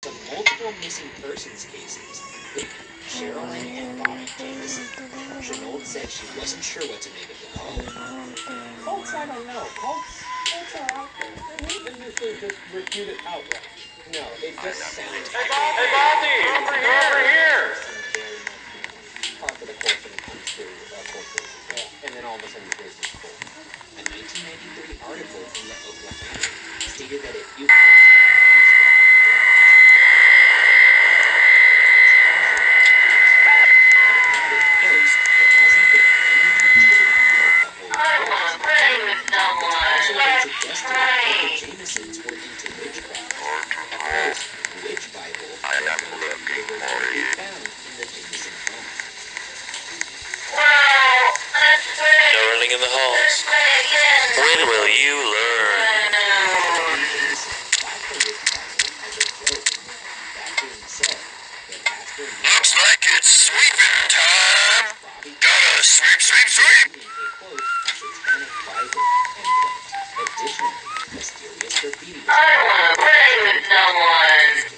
Some multiple missing persons cases. Sherilyn and Bobby Jamison. Chenault said she wasn't sure what to make of the call. Cults, I don't know. Cults are out there. They usually just refute it outright. No, it just sounds... Hey, Baldy, over here! Part of the cult when it comes to cult cases. Yeah. And then all of a sudden the case is full. A 1993 article from the Oklahoma stated that if you... Jamisons were into witchcraft. At first, witch Bible found in the Jamison home. No running in the halls. When will you learn? Looks like it's sweeping time. Gotta sweep, sweep, sweep. Additionally, mysterious graffiti. I wanna play with someone.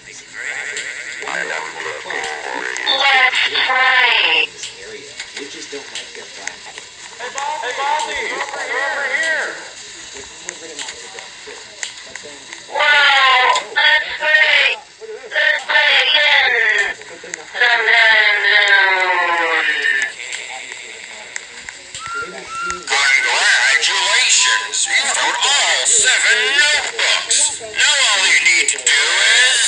Let's play. This area, witches don't like their black. Hey, Baldy, over here. Wow, let's play. Let's play again. Sometime soon. Congratulations! You wrote all 7 notebooks. Now all you need to do is...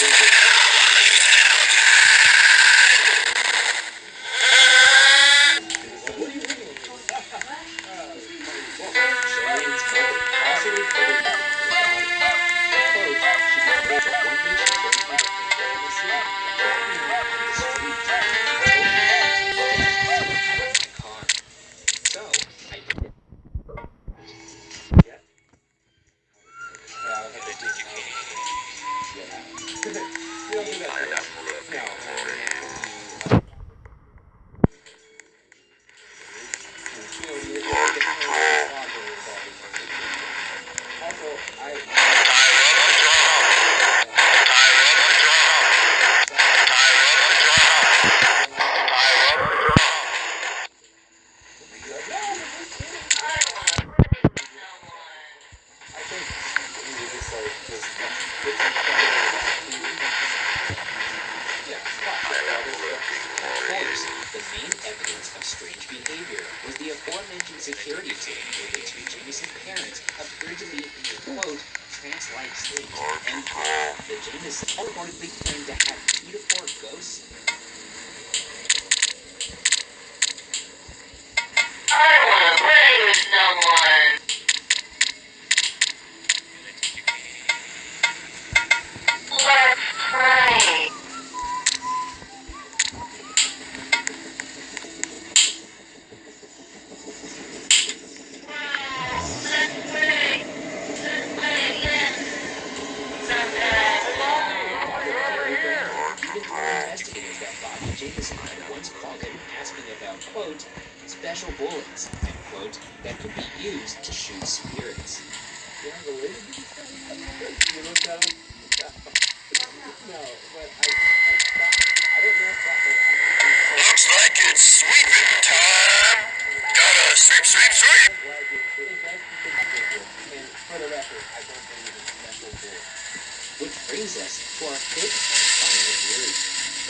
The main evidence of strange behavior was the aforementioned security tape where the two Jamison parents appeared to be in a, quote, trance-like state, end quote. The Jamisons reportedly claimed to have 2 to 4 ghosts. I wanna play with someone. Let's play. Investigators that Bobby Jamison had once called him asking about, quote, special bullets, and, quote, that could be used to shoot spirits. You have the lady? You looked at him? No, but I don't know if that will Looks like it's sweeping time. Gotta sweep, sweep, sweep. And for the record, I don't believe in special bullets. Which brings us to our 5th and final theory,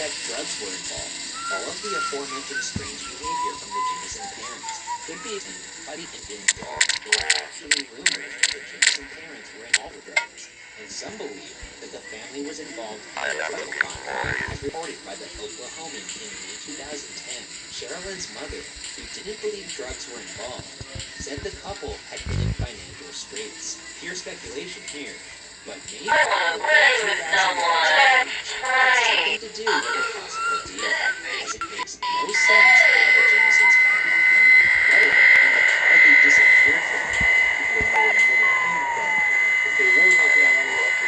that drugs were involved. All of the aforementioned strange behavior from the Jamison parents could be explained by the Indian dog. There were actually rumors that the Jamison parents were involved with drugs, and some believe that the family was involved in a drug convoy, as reported by the Oklahoman in May 2010. Sherilyn's mother, who didn't believe drugs were involved, said the couple had been in financial straits. Pure speculation here. But maybe I wanna play with someone. Let's play. something to do with a possible deal, as it makes no sense how the Jamisons found the money, let alone in the car they disappeared from. People know where the money came from. If they were making money off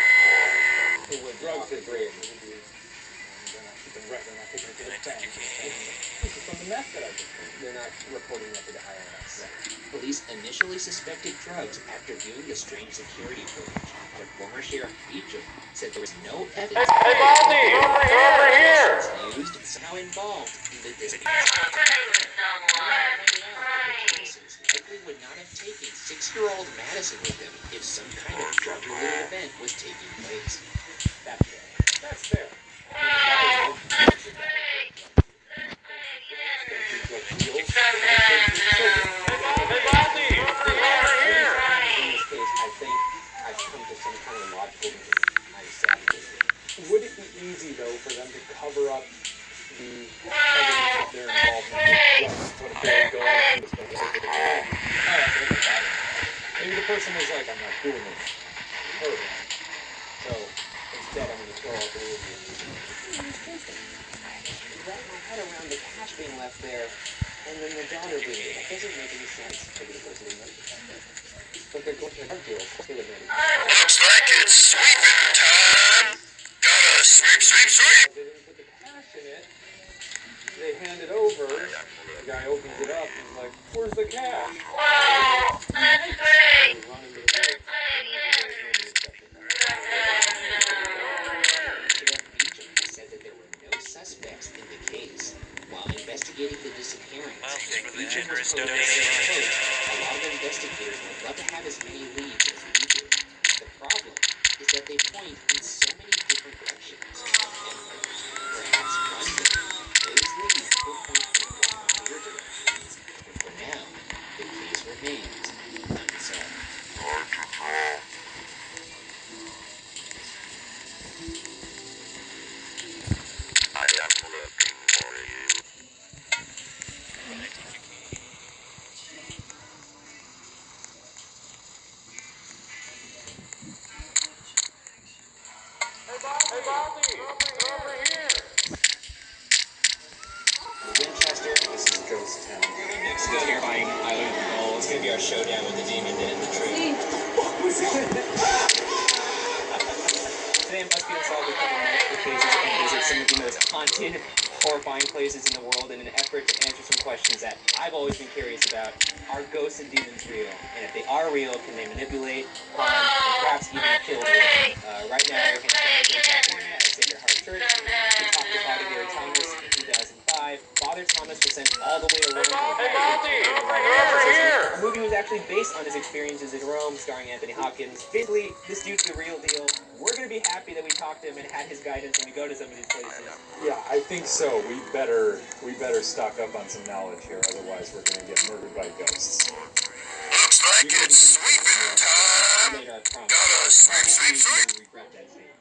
it with drugs, they're great. They're not taking it to the bank. This is from the meth that I just did. They're not reporting that to the IRS. Police initially suspected drugs after viewing the strange security footage. but former Sheriff Beecham said there was no evidence Hey, Baldy, over here! used and somehow involved in the disappearance. Witnesses likely would not have taken 6-year-old Madison with them if some kind of drug-related event was taking place. That's fair. Hey, Baldy, over here! In this case, I think I've come to some kind of logical conclusion. Would it be easy, though, for them to cover up the evidence of their involvement with drugs? What if they're going through this thing? Maybe the person was like, I'm not doing this. Hurt. So, instead, I'm going to throw out the rules. Wrap my head around the cash being left there, and then the daughter being there. That doesn't make any sense. Maybe the person didn't know. But they're going to drug deal. Looks like it's sweeping time. Gotta sweep, sweep, sweep. They didn't put the cash in it. They hand it over. The guy opens it up and is like, where's the cash? Wow, that's great. Run into the woods. Sheriff Beecham said that there were no suspects in the case. While investigating the disappearance, Beecham was quoted as saying, "A lot of investigators would love to have as many leads as we do. The problem is that they point in so many different directions, and perhaps one day those leads will point in one clear direction. But for now, the case remains unsolved." I am looking for you. Hey, Baldy, over here. Winchester, this is Ghost Town. Next to terrifying island of Skull. It's gonna be our showdown with the demon to end the trip. Today I must be unsolved to cover multiple cases and visit some of the most haunted, horrifying places in the world in an effort to answer some questions that I've always been curious about. Are ghosts and demons real? And if they are real, can they manipulate, harm, and perhaps even kill the living? Right now, we're in San Jose, California at Sacred Heart Church. We talked to Father Gary Thomas in 2005. Father Thomas was sent all the way to Rome. Hey, Baldy, over here. A movie was actually based on his experiences in Rome, starring Anthony Hopkins. Basically, this dude's the real deal. We're going to be happy that we talked to him and had his guidance when we go to some of these places. Yeah, I think so. We better stock up on some knowledge here, otherwise we're going to get murdered by ghosts. Looks like it's sweeping time. I made our promise. Gotta sweep, sweep, sweep. We regret that statement.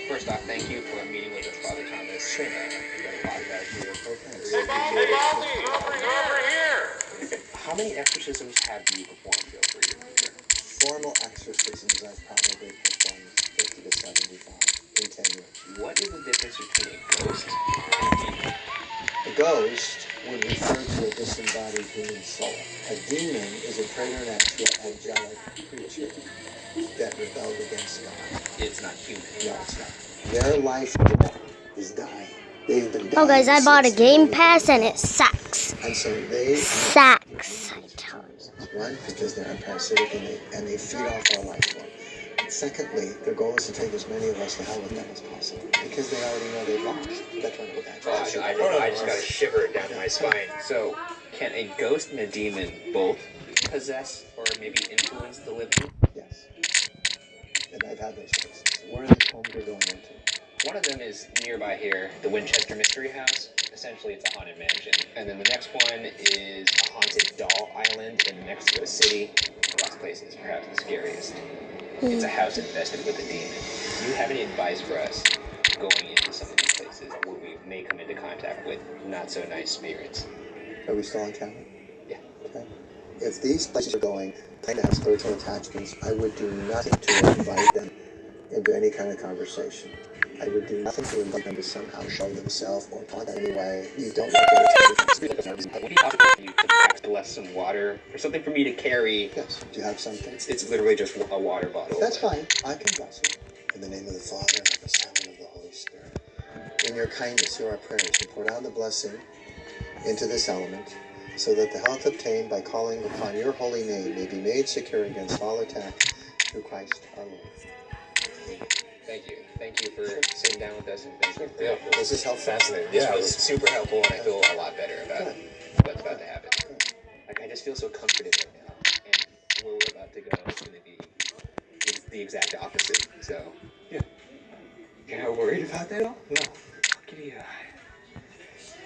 First off, thank you for meeting with us, Father Thomas. We've got a lot about you. Hey, Baldy, over here. How many exorcisms have you performed over your career? Formal exorcisms I've probably performed 50 to 75 in 10 years. What is the difference between a ghost and a demon? A ghost would refer to a disembodied human soul. A demon is a preternatural angelic creature that rebelled against God. It's not human. No, it's not. Their life is dying. They've been dying. Oh, guys, I bought a since they Game were Pass born. and it sucks. And so they Sucks. One, because they're unparasitic and they feed off our life form. And secondly, their goal is to take as many of us to hell with them as possible. Because they already know they've lost. That's what I just got a shiver down my spine. So, can a ghost and a demon both possess or maybe influence the living? Yes. And I've had those cases. Where are the homes they're going into? One of them is nearby here, the Winchester Mystery House. Essentially, it's a haunted mansion. And then the next one is a haunted doll island in Mexico City. This place is perhaps the scariest. It's a house infested with a demon. Do you have any advice for us going into some of these places where we may come into contact with not so nice spirits? Are we still on camera? Yeah. Okay. If these places are going to have spiritual attachments, I would do nothing to invite them into any kind of conversation. I would do nothing to invite them to somehow show themselves or talk in any way. You don't want to Would it be possible for you to perhaps bless some water or something for me to carry? Yes. Do you have something? It's literally just a water bottle. That's fine. I can bless you. In the name of the Father, and of the Son, and of the Holy Spirit. in your kindness, hear our prayers, and pour down the blessing into this element, so that the health obtained by calling upon your holy name may be made secure against all attack through Christ our Lord. Thank you. Thank you for sitting down with us, and thank you for Was this helpful? Fascinating. This Yeah, was super helpful, and I feel a lot better about Good. what's about to happen. Like, I just feel so comforted right now, and where we're about to go is going to be the exact opposite. So, Yeah. you're not worried about that at all? No. Look at you.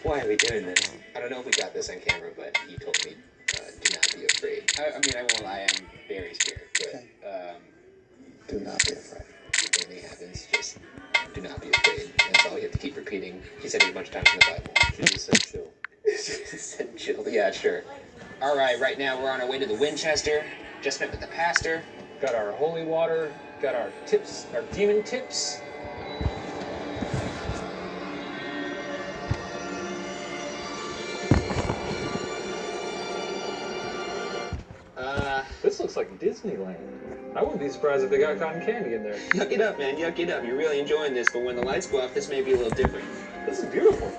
Why are we doing this? I don't know if we got this on camera, but he told me, do not be afraid. I mean, I won't lie, I'm very scared, but Do not be afraid. if anything happens, just do not be afraid. That's all you have to keep repeating. He said it a bunch of times in the Bible. Jesus said chill. He said chill. Yeah, sure. All right now we're on our way to the Winchester. Just met with the pastor. Got our holy water, got our tips, our demon tips. This looks like Disneyland. I wouldn't be surprised if they got cotton candy in there. Yuck it up, man. Yuck it up. You're really enjoying this, but when the lights go off, this may be a little different. This is beautiful.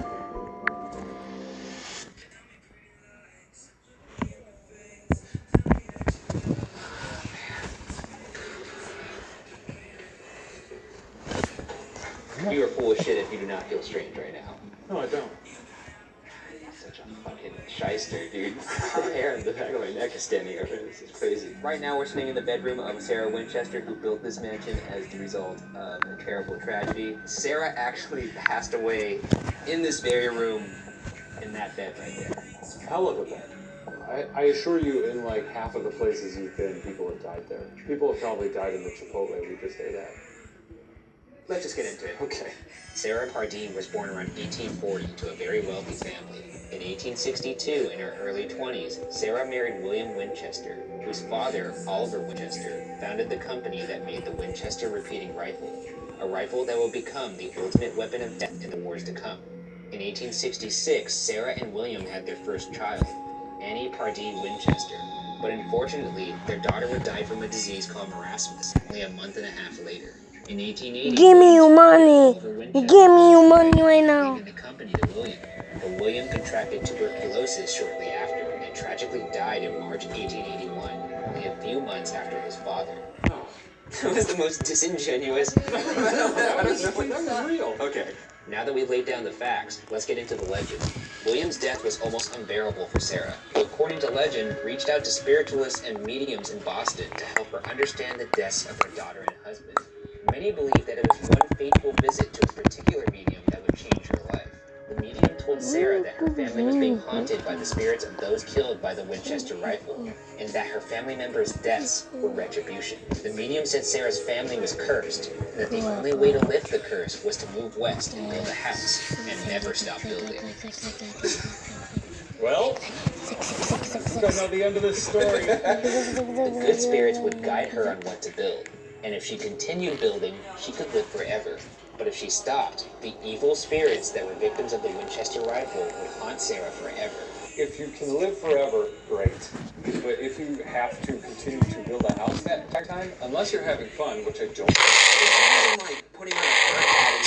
You are full of shit if you do not feel strange right now. No, I don't. Such a fucking shyster, dude. The hair in the back of my neck is standing up. This is crazy. Right now, we're sitting in the bedroom of Sarah Winchester, who built this mansion as the result of a terrible tragedy. Sarah actually passed away in this very room, in that bed right there. Hell of a bed. I assure you, in like half of the places you've been, people have died there. People have probably died in the Chipotle we just ate at. Let's just get into it. Okay. Sarah Pardine was born around 1840 to a very wealthy family. In 1862, in her early 20s, Sarah married William Winchester, whose father, Oliver Winchester, founded the company that made the Winchester repeating rifle, a rifle that will become the ultimate weapon of death in the wars to come. In 1866, Sarah and William had their first child, Annie Pardine Winchester, but unfortunately, their daughter would die from a disease called marasmus only a month and a half later. In 1880, Give me your money. Give me your money right now. The company to William, but William contracted tuberculosis shortly after and tragically died in March 1881, only a few months after his father. Oh. That was the most disingenuous. That was real. Okay, now that we've laid down the facts, let's get into the legend. William's death was almost unbearable for Sarah, who, according to legend, reached out to spiritualists and mediums in Boston to help her understand the deaths of her daughter and husband. Many believe that it was one fateful visit to a particular medium that would change her life. The medium told Sarah that her family was being haunted by the spirits of those killed by the Winchester rifle, and that her family members' deaths were retribution. The medium said Sarah's family was cursed, and that the only way to lift the curse was to move west and build a house, and never stop building. Well, I don't know the end of this story. The good spirits would guide her on what to build, and if she continued building, she could live forever. But if she stopped, the evil spirits that were victims of the Winchester rifle would haunt Sarah forever. If you can live forever, great. But if you have to continue to build a house that time, unless you're having fun, which I don't. It wasn't like putting on a bird hat and...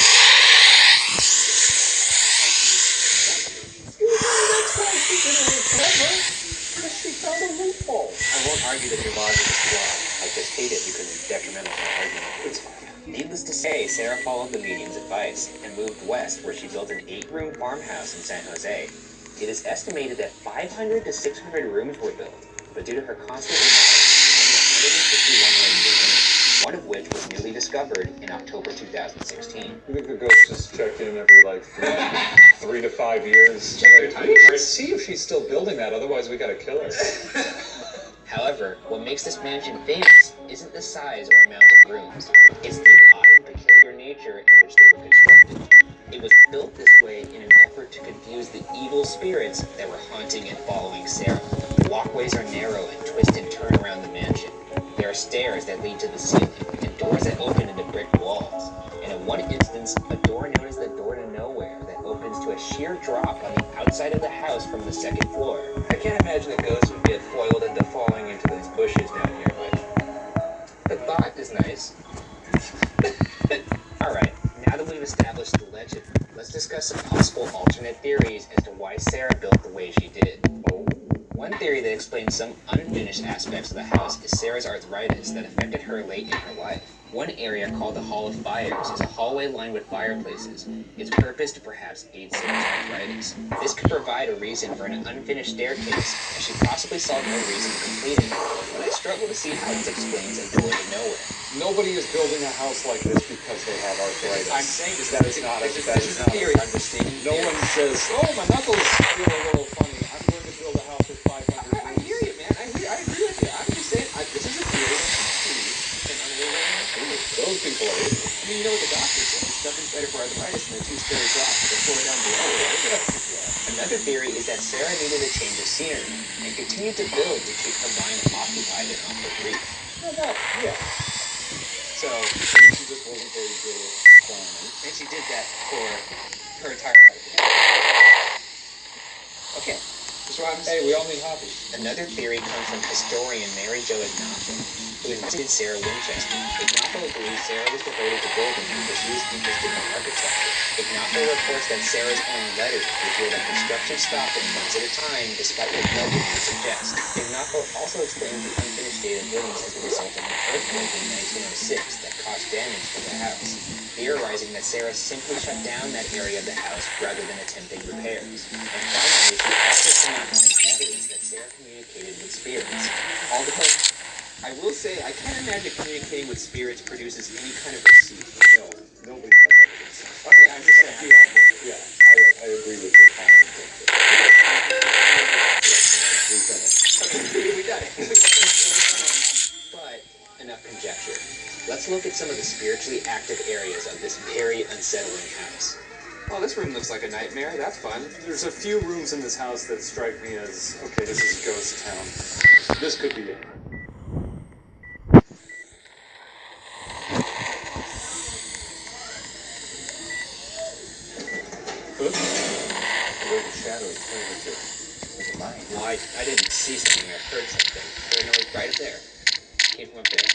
She found a loophole. I won't argue that your logic is flawed. I just hate it because it's detrimental to my argument. It's fine. Needless to say, Sarah followed the medium's advice and moved west, where she built an 8-room farmhouse in San Jose. It is estimated that 500 to 600 rooms were built, but due to her constant remodeling, only 151 rooms remained, one of which was newly discovered in October 2016. You think the ghost just checked in every like 3 to 5 years? Check your time cards. See if she's still building that, otherwise we gotta kill her. However, what makes this mansion famous isn't the size or amount of rooms. It's the odd and peculiar nature in which they were constructed. It was built this way in an effort to confuse the evil spirits that were haunting and following Sarah. Walkways are narrow and twist and turn around the mansion. There are stairs that lead to the ceiling and doors that open into brick walls. And in one instance, a door known as the door to nowhere that opens to a sheer drop on the outside of the house from the second floor. I can't imagine a ghost would get foiled into falling into these bushes down here, but the thought is nice. Alright, now now that we've established the legend, let's discuss some possible alternate theories as to why Sarah built the way she did. One theory that explains some unfinished aspects of the house is Sarah's arthritis that affected her late in her life. One area called the Hall of Fires is a hallway lined with fireplaces, its purpose to perhaps aid Sarah's arthritis. This could provide a reason for an unfinished staircase, as she possibly saw no reason to complete it, but I struggle to see how this explains a door to nowhere. Nobody is building a house like this because they have arthritis. I'm saying this that is not a theory. I'm just stating No one says, oh, my knuckles feel a little funny. I'm going to build a house with 500 I hear you, man. I agree with you. I'm just saying, this is a theory. Those people are idiots. I mean, you know what the doctor says. Nothing's better for arthritis than a two-story drop to the floor down below. Another theory is that Sarah needed a change of scenery and continued to build to keep her mind occupied and off the grief. Yeah. So, She just wasn't very good at planning. and she did that for her entire life. Okay. That's what I'm saying. Hey, we all need hobbies. Another theory comes from historian Mary Jo Ignato, who invested in Sarah Winchester. Ignato believes Sarah was devoted to building because she was interested in architecture. Ignato reports that Sarah's own letters reveal that construction stopped in months at a time, despite what legend would suggest. Ignato also explains the unfinished state of buildings as a result of an earthquake in 1906 that caused damage to the house, theorizing that Sarah simply shut down that area of the house rather than attempting repairs. And finally, she also cannot find evidence that Sarah communicated with spirits. Although, I will say, I can't imagine communicating with spirits produces any kind of receipt. No, nobody has evidence. Okay, I'm just saying. Yeah, I agree with your comment. We got it. But, enough conjecture. Let's look at some of the spiritually active areas of this very unsettling house. Oh, this room looks like a nightmare. That's fun. There's a few rooms in this house that strike me as, okay, this is a ghost town. This could be it. Oops. Where the shadow is pointing to. Is it mine? Well, I didn't see something. I heard something. But no, it's right there. Came from up there.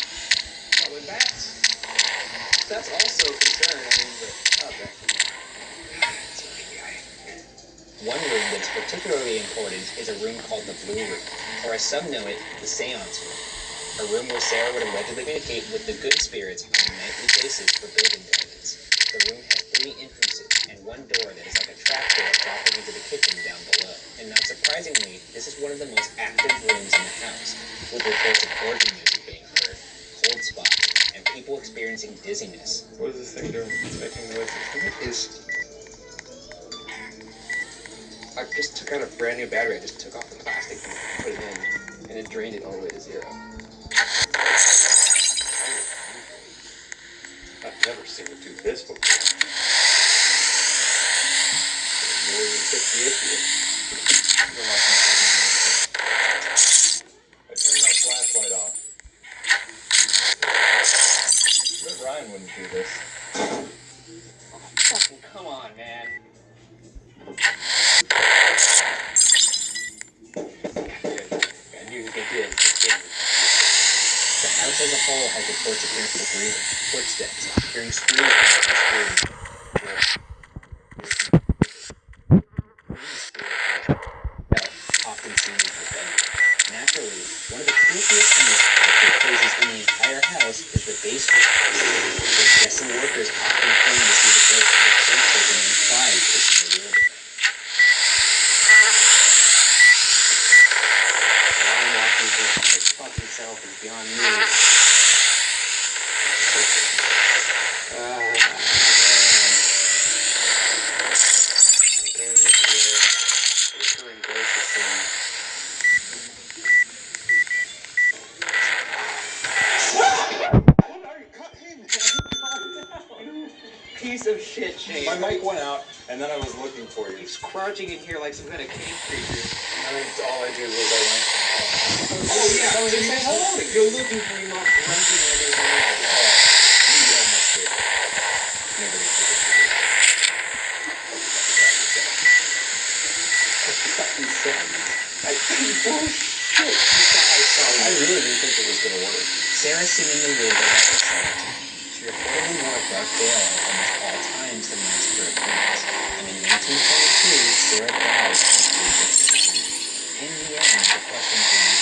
Probably bats. That's also a concern. I mean, but okay. One room that's particularly important is a room called the Blue Room, or as some know it, the Seance Room. A room where Sarah would allegedly communicate with the good spirits on a nightly basis for building guidance. The room has 3 entrances and one door that is like a trapdoor dropping into the kitchen down below. And not surprisingly, this is one of the most active rooms in the house, with reports of organ music being heard, cold spots, and people experiencing dizziness. What is this thing doing? It's making noises. I just took out a brand new battery. I just took off the plastic and put it in, and it drained it all the way to 0. I've never seen it do this before. More than 50 issues. I turned my flashlight off. But Ryan wouldn't do this. Fucking come on, man. I knew they did. The house as a whole has reports of hearing breathing, footsteps, hearing screams and screaming. Often seen in her bedroom. Naturally, one of the creepiest and most active places in the entire house is the basement, where guests and workers often claim to see the ghost of a caretaker named Clyde pushing the wheelbarrow. Why walking here by his fucking self is beyond me. Man. Again, this is a recurring ghost is seen. Piece of shit, Shane. My mic went out, and then I was looking for you. He's crouching in here like some kind of cave creature. And then all I did was I went, Oh yeah, I was just saying hello. You're looking for him off grunting like there's no way. you almost did. Never did. Bullshit. You thought I saw you. I really didn't think it was going to work. Sarah seemingly lived a life of solitude. She reportedly wore a dark veil at almost all times the mask her appearance, and in 1922, Sarah died of sleep. In the end, the question is,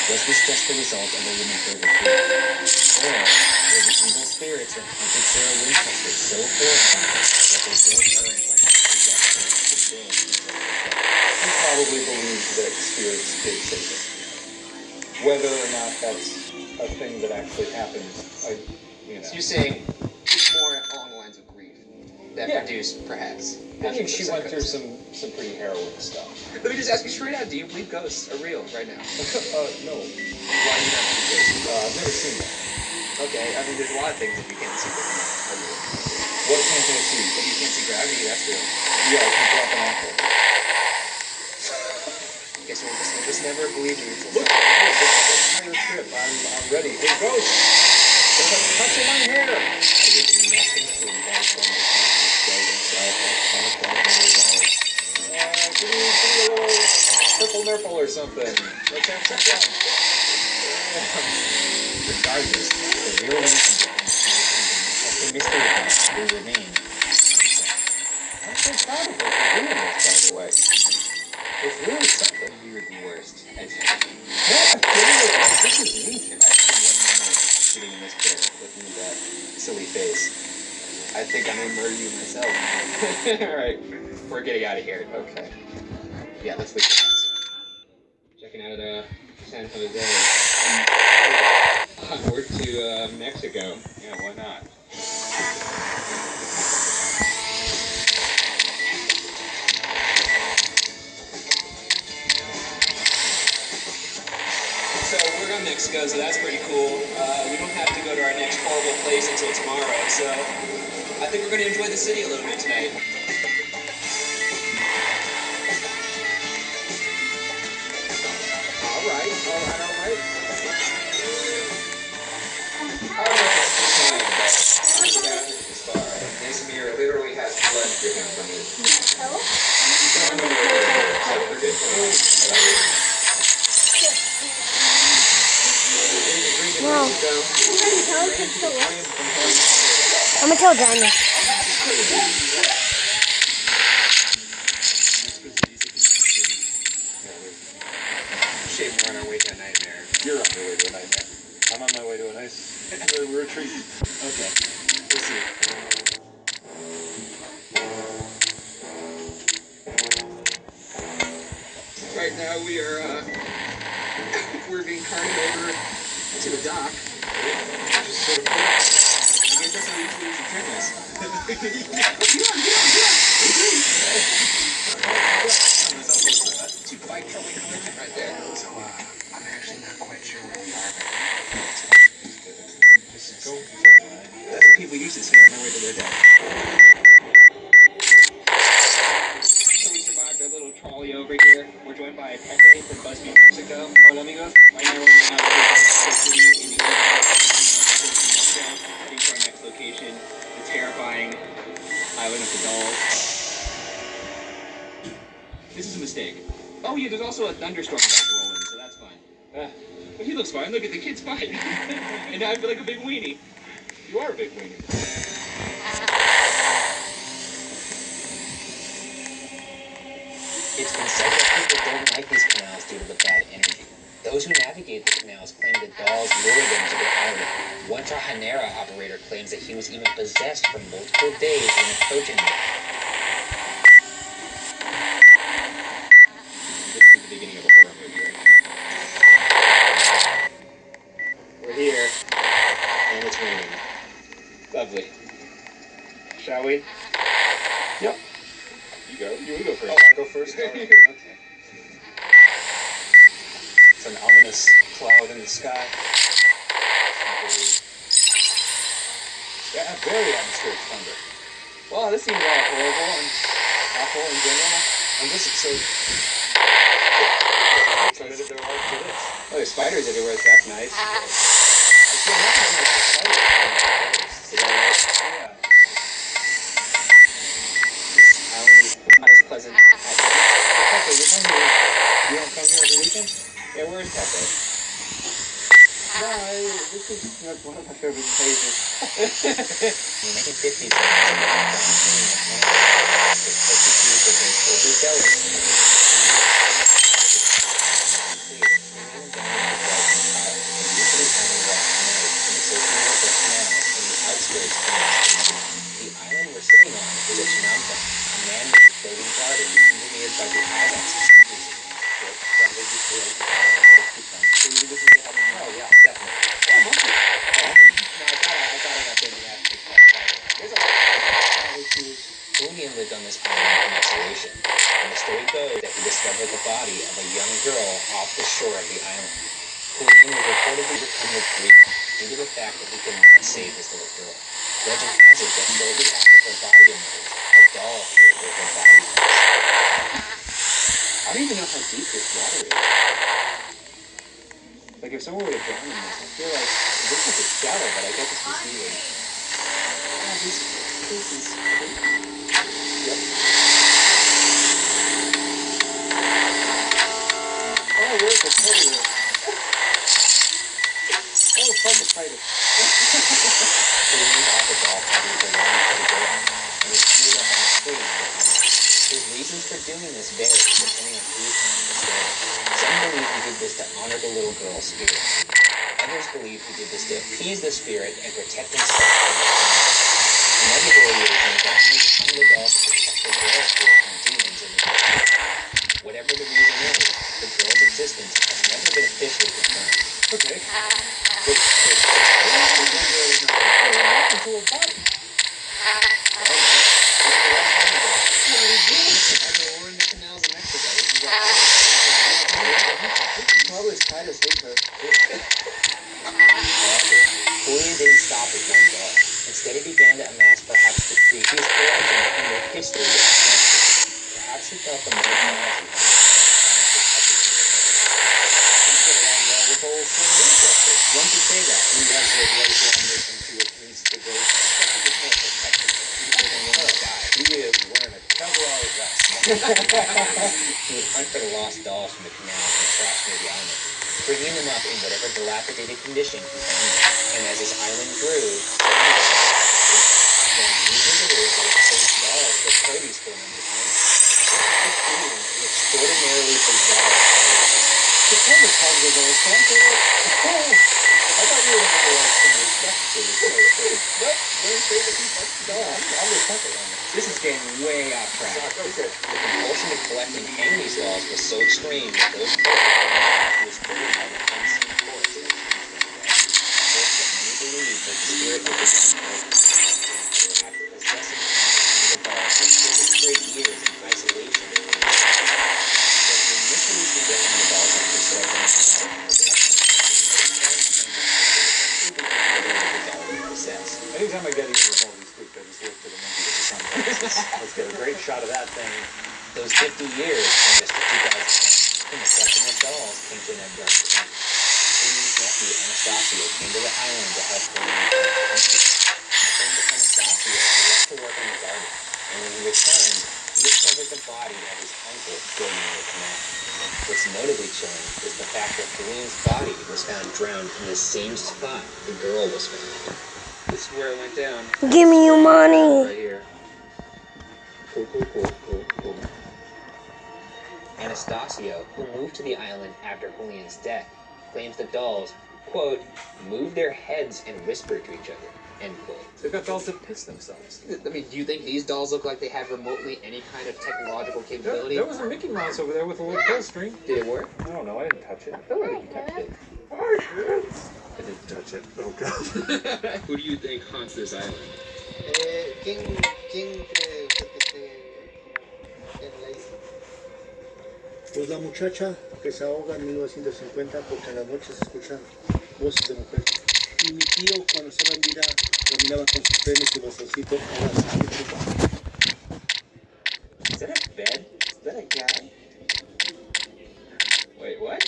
was this just the result of a woman's overfeeding? Or were the evil spirits that haunted Sarah Winchester so horrifying that they drove her and perhaps possessed her to fulfill a secret of her death? He probably believes that spirits did save him. Whether or not that's a thing that actually happens, So you're saying it's more along the lines of grief that Yeah. produced, perhaps. I think she went through some pretty harrowing stuff. Let me just ask you straight out, do you believe ghosts are real right now? No. Why do you not believe ghosts? I've never seen one. Okay, I mean, there's a lot of things that you can't see that are real. What can't I see? If you can't see gravity, that's real. Yeah, I can drop an apple. Guess we'll just never believe you until Look, this entire trip, I'm ready. Hey, ghost! There's a touch of my hair! I would do nothing to invite them to come to show themselves or plant that many walls. Give me a little purple nurple or something. Let's have some fun. regardless, the real reason behind the mystery box will remain. I'm so proud of what you're doing this, by the way. It's really something. You're the worst. No, I'm kidding with you. This is neat. If I had one more sitting in this chair looking at that silly face, I think I'm gonna murder you myself. Alright, we're getting out of here. Okay. Yeah, let's leave the house. Checking out San Jose. Onward to Mexico. Yeah, why not? So we're going to Mexico, so that's pretty cool. We don't have to go to our next horrible place until tomorrow, so I think we're going to enjoy the city a little bit tonight. All right. This mirror literally has blood dripping from it. No. I'm gonna tell Johnny. Shame we're on our way to a nightmare. You're on your way to a nightmare. I'm on my way to a nice retreat. Okay, we'll see. Right now we are, we're being carted over to the dock. Just sort of, I guess that's how we use the cameras. Two bike trolley collision right there. So, I'm actually not quite sure where we are, but This is go. That's what people use to say on their way to their death. So we survived our little trolley over here. We're joined by Pepe from Busby, Mexico. Hola, amigos. Right now we're in Mexico City in New York. Heading to our next location, the terrifying Island of the Dolls. This is a mistake. Oh yeah, there's also a thunderstorm about to roll in, so that's fine. But he looks fine. Look at the kid's fine. And now I feel like a big weenie. You are a big weenie. It's been said that people don't like these canals due to the bad energy. Those who navigate the canals claim the dolls lure them to the island. One Tahanera operator claims that he was even possessed for multiple days when approaching them. This is the beginning of a horror movie right now. We're here, and it's raining. Lovely. Shall we? Yep. You go first. Oh, I go first? Okay. It's an ominous cloud in the sky. Yeah, very atmospheric thunder. Well, this seems all horrible and awful in general. And this is so... Committed their life to this. Oh, there's spiders everywhere, so that's nice. I feel nothing like the spiders. Is that right? Yeah. This island is not as pleasant at night. Pepe, you don't come here every weekend? Yeah, where is Pepe? This is not one of my favorite places. In the 1950s, John was persecuted for being overzealous. The island we're sitting on is a chinampa, a man-made floating garden engineered by the Aztecs centuries ago. Probably before the So you listen to having yeah, definitely. Oh, monkey. No, I thought I got big enough to There's a lot of Julian lived on this island in isolation, and the story goes that he discovered the body of a young girl off the shore of the island. Julian was reportedly become with grief due to the fact that he could not save his little girl. Legend has it that shortly after her body emerged, a doll appeared where her body was. I don't even know how deep this water is. Like, if someone were to drown in this, I feel like it looks like it's shallow, but I guess it's just seaweed. Yeah, this is Yep. Oh, where's the predator? Oh, fuck, it's fighting. Julian thought the doll probably belonged to the girl, and he ended up on the screen with her. His reasons for doing this vary depending on who's telling the story. Some believe he did this to honor the little girl's spirit. Others believe he did this to appease the spirit and protect himself from the demons. Another variation is that he hung the doll to protect the girl's spirit from demons in the dark. Whatever the reason is, the girl's existence has never been officially confirmed. Okay. Which Probably Titus hates her. However, Julian didn't stop at one doll. Instead, he began to amass perhaps the creepiest collection in the history of collecting. Perhaps he felt the more dolls he had. Once you say that, He does look like one mission to appease the ghost. he's more protective. He doesn't want to die. He is wearing a coverall vest. He would hunt for the lost dolls from the canals and trash near the island, bringing them up in whatever dilapidated condition he found them. And as his island grew, then new visitors would trade dolls for produce for him on the island. This is an extraordinarily bizarre story. The camera calls the dolls back. Oh, I thought you were going to like some respect for this place. Nope, don't say that he fucks the doll. I'm going to tuck it on it. This is getting way off track. Okay. The compulsion to collect and hang these dolls was so extreme that those who was driven by the unseen force that comes from the dead. A force that many believe was the spirit of the young girl, hunting and perhaps possessing him and the dolls for 50 straight years in isolation from the world. But he initially seemed to hang the dolls on his leg and Anytime I get even with all these creeps, I just look to the monkey with the sunglasses. Let's get a great shot of that thing. those 50 years from just 2001, and the collection of dolls came to an abrupt end. Julian's nephew, Anastasio, came to the island to help Julian return to country. According to Anastasio, he left to work in the garden, and when he returned, he discovered the body of his uncle floating in the canal. What's notably chilling is the fact that Julian's body was found drowned in the same spot the girl was found. This is where it went down. Give me your money. Right here. Cool. Anastasio, who moved to the island after Julian's death, claims the dolls, quote, move their heads and whisper to each other, end quote. They've got dolls that piss themselves. I mean, do you think these dolls look like they have remotely any kind of technological capability? There was a Mickey Mouse over there with a little pull string. Did it work? I don't know, I didn't touch it. I feel like you touched it. I didn't touch it. Oh god. Who do you think haunts this island? ¿Quién cree usted que esté en la isla? Pues la muchacha que se ahoga en 1950 porque en las noches se escuchan voces de mujer. Y mi tío cuando estaba en vida caminaba con sus frenos y bastoncito a las 7. Is that a bed? Is that a guy? Wait, what?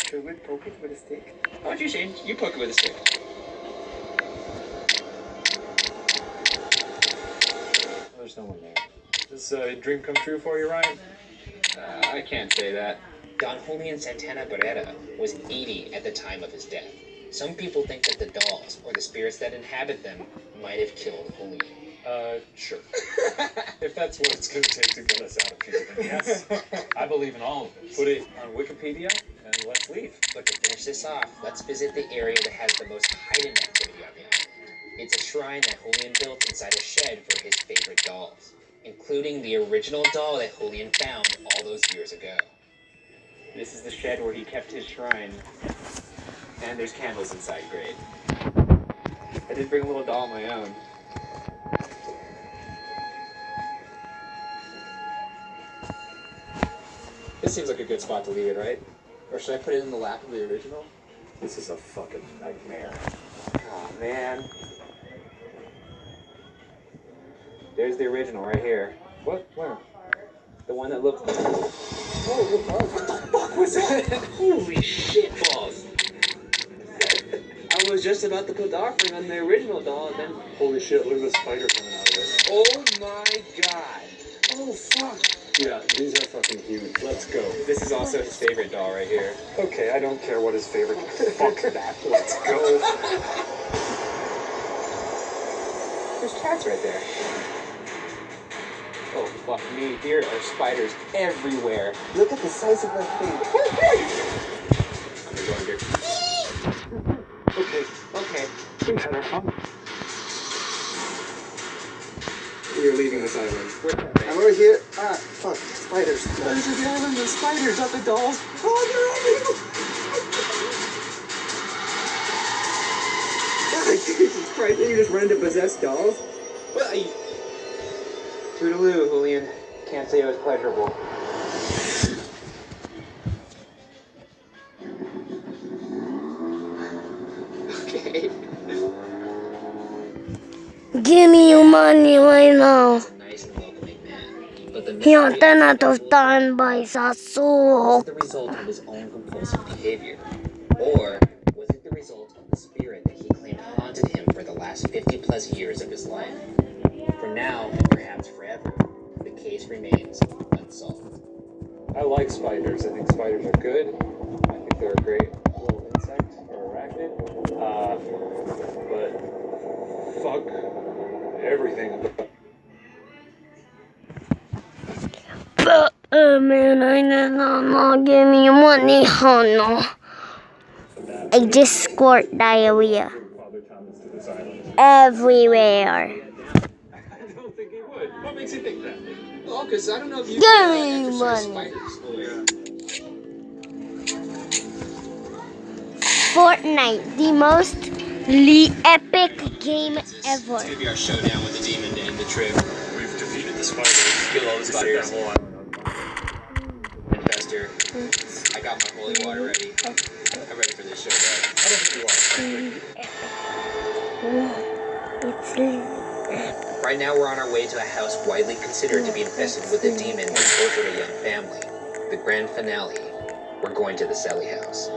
Should we poke it with a stick? Why don't you, Shane? You poke it with a stick. There's no one there. Is this a dream come true for you, Ryan? I can't say that. Don Julian Santana Barrera was 80 at the time of his death. Some people think that the dolls, or the spirits that inhabit them, might have killed Julian. Sure. If that's what it's going to take to get us out of here, then yes. I believe in all of this. Put it on Wikipedia, and let's leave. But to finish this off, let's visit the area that has the most heightened activity on the island. It's a shrine that Julian built inside a shed for his favorite dolls, including the original doll that Julian found all those years ago. This is the shed where he kept his shrine. And there's candles inside, great. I did bring a little doll of my own. This seems like a good spot to leave it, right? Or should I put it in the lap of the original? This is a fucking nightmare. Oh man. There's the original right here. What? Where? The one that looked... Oh, what the fuck was that? Holy shit balls. I was just about to put the offering on the original doll and then... Holy shit, look at the spider coming out of it. Oh my god. Oh fuck. Yeah, these are fucking huge. Let's go. This is also his favorite doll right here. Okay, I don't care what his favorite... Fuck that. Let's go. There's cats right there. Oh, fuck me. There are spiders everywhere. Look at the size of that thing. I'm gonna go under. Okay. Things that are fun. We are leaving this island. I'm over here. Ah, fuck. Spiders. Spiders are the island. The spiders, not the dolls. Oh, they're everywhere. Jesus Christ, you just run into possessed dolls? Well, Toodaloo, Julian. Can't say it was pleasurable. Okay. Give me your money right now. He's a nice and welcoming man. But the You're mystery not to stand by was Sasu. the result of his own compulsive behavior? Or was it the result of the spirit that he claimed haunted him for the last 50 plus years of his life? For now, and perhaps forever, the case remains unsolved. I like spiders. I think spiders are good. I think they're a great little insect or arachnid. But fuck everything. But, man, I did not give me your money. Oh, no. I just squirt diarrhea Father Thomas to this island. everywhere. I don't think he would. What makes you think that? Well, because I don't know if you Give me exercise money. spiders. Fortnite, the most epic game ever. It's gonna be our showdown with the demon to end the trip. We've defeated the spiders. Kill all the spiders. Whole island on fire. Infester. I got my holy water ready. I'm ready for this showdown. I don't think you are. It's Right now we're on our way to a house widely considered to be infested with a demon who tortured a young family. The grand finale. We're going to the Sally house.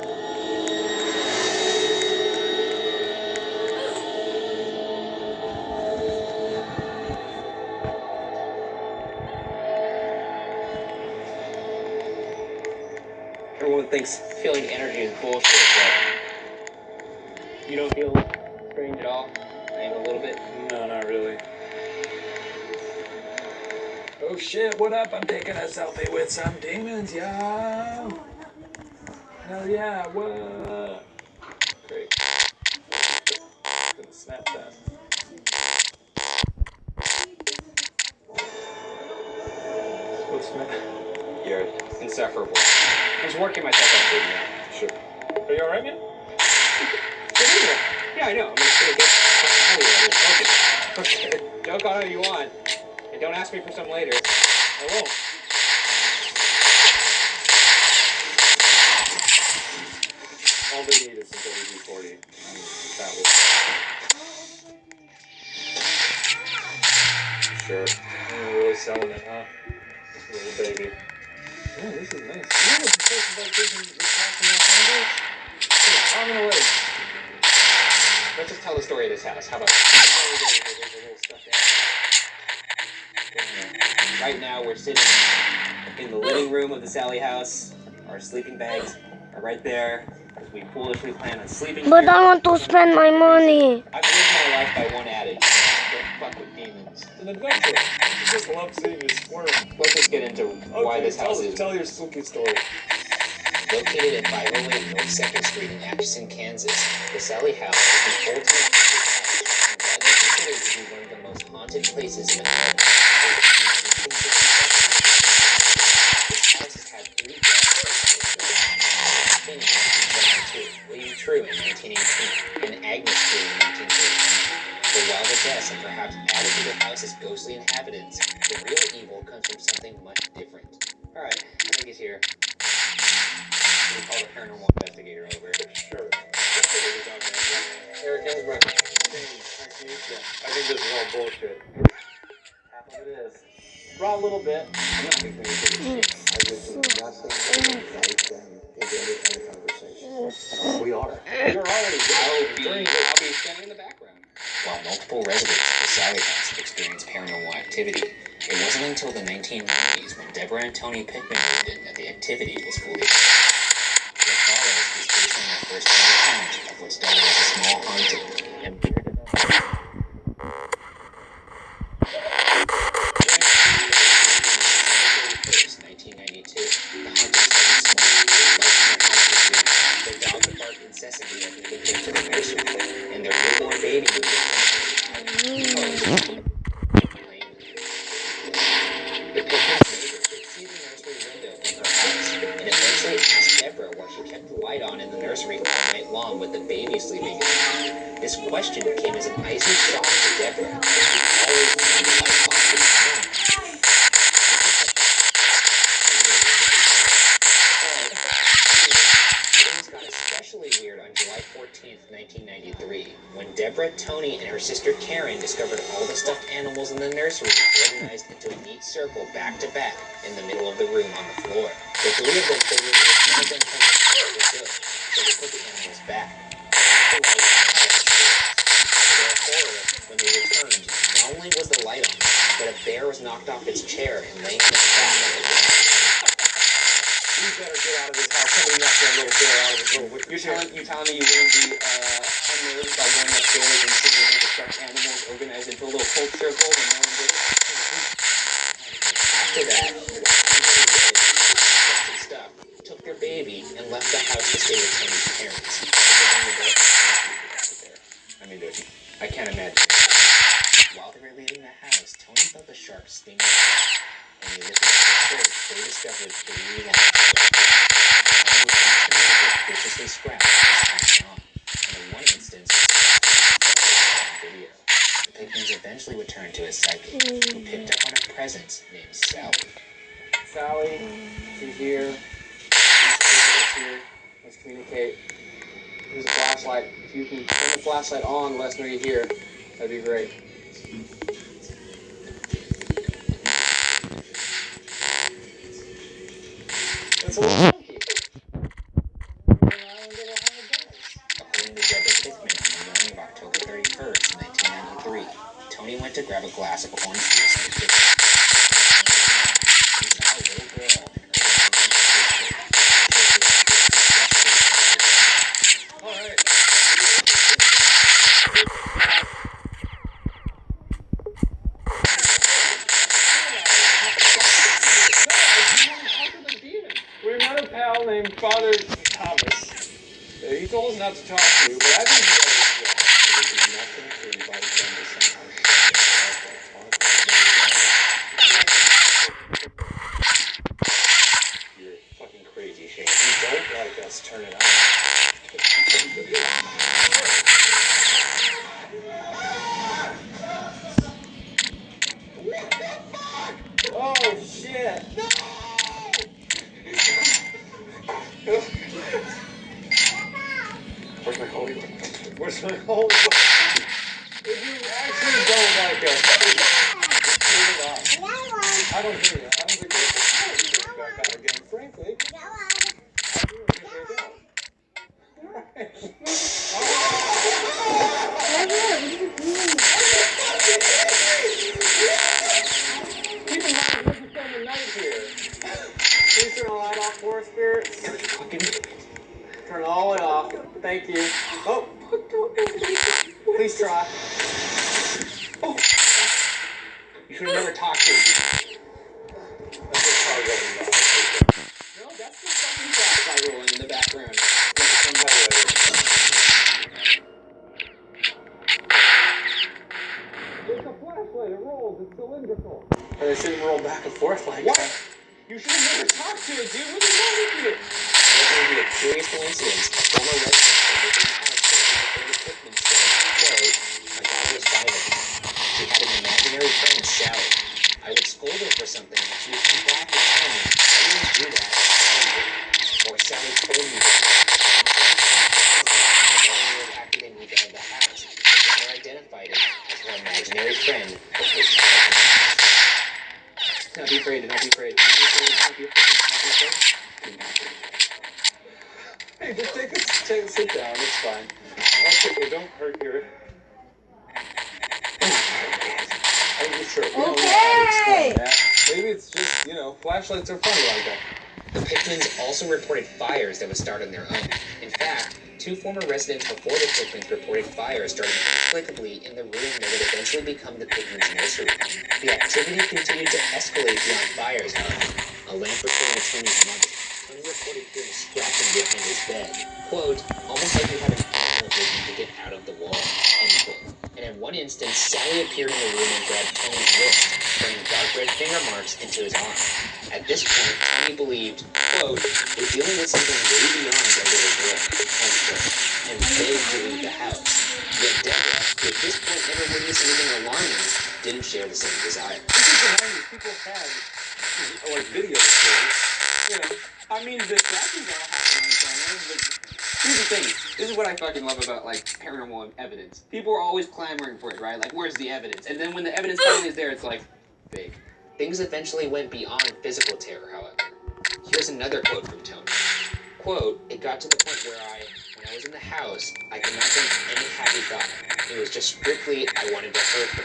Everyone thinks feeling energy is bullshit, but you don't feel strange at all? Not even a little bit? No, not really. Oh shit, what up? I'm taking a selfie with some demons, yo! Hell yeah, what? Great. Gonna snap that. What's that? You're insufferable. I was working myself up here now. Sure. Are you alright, man? Yeah, I know. I'm just gonna get okay. Joke on who you want. And don't ask me for some later. I won't. All they need is some WD-40. That will... Sure. You're really selling it, huh? Little baby. Yeah, this is nice. You know what's the place about taking the cats and their handles? I'm gonna wait. Let's just tell the story of this house. How about right now we're sitting in the living room of the Sally house. Our sleeping bags are right there. Because we foolishly plan on sleeping But here. I want to spend my money. I've lived my life by one adage. Don't fuck with demons. It's an adventure. You just love seeing you squirm. Let's just get into why this house is. Tell your spooky story. Located at 508 North 2nd Street in Atchison, Kansas, the Sally House is the ultimate haunted house and widely considered to be one of the most haunted places in America. This house has had 3 deaths in 1972, William True in 1918, and Agnes True in 1913. But while the deaths have perhaps added to the house's ghostly inhabitants, the real evil comes from something much different. Alright, I think he's here. We call the paranormal investigator over. Sure. Eric Hensbrook. Nice to meet you. I think this is all bullshit. Half of it is. Raw a little bit. I'm not thinking we should I would do nothing to invite them into any kind of conversation. We are. You're already I'll be standing in the background. While multiple residents of the Sally House have experienced paranormal activity, it wasn't until the 1990s when Deborah and Tony Pickman moved in that the activity was fully exposed. What follows is based on their first-hand account of what started as a small haunting and later developed. First, 1992, the haunting started small. Lights in the house was dim. Their dog would bark incessantly as they came to the nursery, and their newborn baby would wake up. The Pickman's neighbor could see the nursery window from her house, and eventually asked Deborah why she kept the light on in the nursery all night long with the baby sleeping in. This question came as an icy shock to Deborah, as she always turned the light off with her. Things got especially weird on July 14th, 1993, when Deborah, Tony, and her sister Karen discovered all the stuffed animals in the nursery organized into a neat circle back to back in the middle of the room on the floor. The 3 of them figured if none of them came out, it was good, so they put the animals back. To their horror, when they returned, not only was the light on, but a bear was knocked off its chair and laying in the back of the room. You better get out of this house. Somebody knocked that little bear out of his room. You telling me you wouldn't be unnerved by going upstairs and seeing a bunch of stuffed animals organized into a little cult circle when no one did it? After that, everybody did some stuff, took their baby, and left the house to stay with Tony's parents. I mean, I can't imagine. While they were leaving the house, Tony felt a sharp sting. When they lifted up the shirt, they discovered 3 long Tony would continue to get viciously scratched this time on. And in one instance, on video. The Pickmans eventually would turn to a psychic, who picked up on a presence named Sally. Sally, she's here. She's here. Let's communicate. Here's a flashlight. If you can turn the flashlight on, let us know you're here. That'd be great. It's a little funky. According to Deborah Pickman, on the morning of October 31st, 1993, Tony went to grab a glass of orange juice in the kitchen. He saw a little girl in her All right. We met a pal named Father Thomas. He told us not to talk to you, but I think he does his job. There would be nothing to invite them to somehow You're fucking crazy, Shane. If you don't like us, turn it on. Oh, shit! No! Where's my holy one? Where's my holy one? If you actually don't like us, just turn it off. I don't hear you. I don't think we're going back out again. Frankly, I do think they don't. Keep in mind, we're spending the night here. Please turn the light off for us, spirits. all went off. Thank you. Oh, please try. Oh, you should have never talked to me. That's a car rolling by. No, that's the fucking flashlight rolling in the background. It's a flashlight, it rolls, it's cylindrical. They shouldn't roll back and forth like What? that. You should have never talked to it, dude. What is wrong with you? It may be a curious coincidence. A former resident of the house before the Pickman said, quote, "My dad was violent. She had an imaginary friend, Sally. I would scold her for something, but she would come back and tell me, I didn't do that, Sally did. Or Sally told me that. And 11-years after they moved out of the house, my daughter identified it as her imaginary friend before she died. Don't be afraid, don't be afraid, don't be afraid, don't be afraid, don't be afraid. Hey, just sit down, it's fine. I'll take it, don't hurt your... I'm just sure. We don't know how to explain that. Maybe it's just, flashlights are funny like that. The Pickmans also reported fires that would start on their own. In fact, 2 former residents before the Pickmans reported fires starting inexplicably in the room that would eventually become the Pickmans' nursery. The activity continued to escalate beyond fires, however. A lamp was showing Tony's mother. Tony reported hearing scratching behind his bed. Quote, almost like you have an animal waiting to get out of the wall, end quote. And in one instance, Sally appeared in the room and grabbed Tony's wrist, turning dark red finger marks into his arm. At this point, Tony believed, quote, we're dealing with something way beyond a little girl, end quote, and begged to leave the house. Yet Deborah, who at this point never witnessed anything alarming, didn't share the same desire. This is the 90s. People had, video recorders. I mean, the scratchings all happen on camera, but here's the thing. This is what I fucking love about, paranormal evidence. People are always clamoring for it, right? Like, where's the evidence? And then when the evidence finally is there, it's like, fake. Things eventually went beyond physical terror, however. Here's another quote from Tony. Quote, it got to the point where when I was in the house, I could not think any happy thought. It was just strictly, I wanted to hurt her.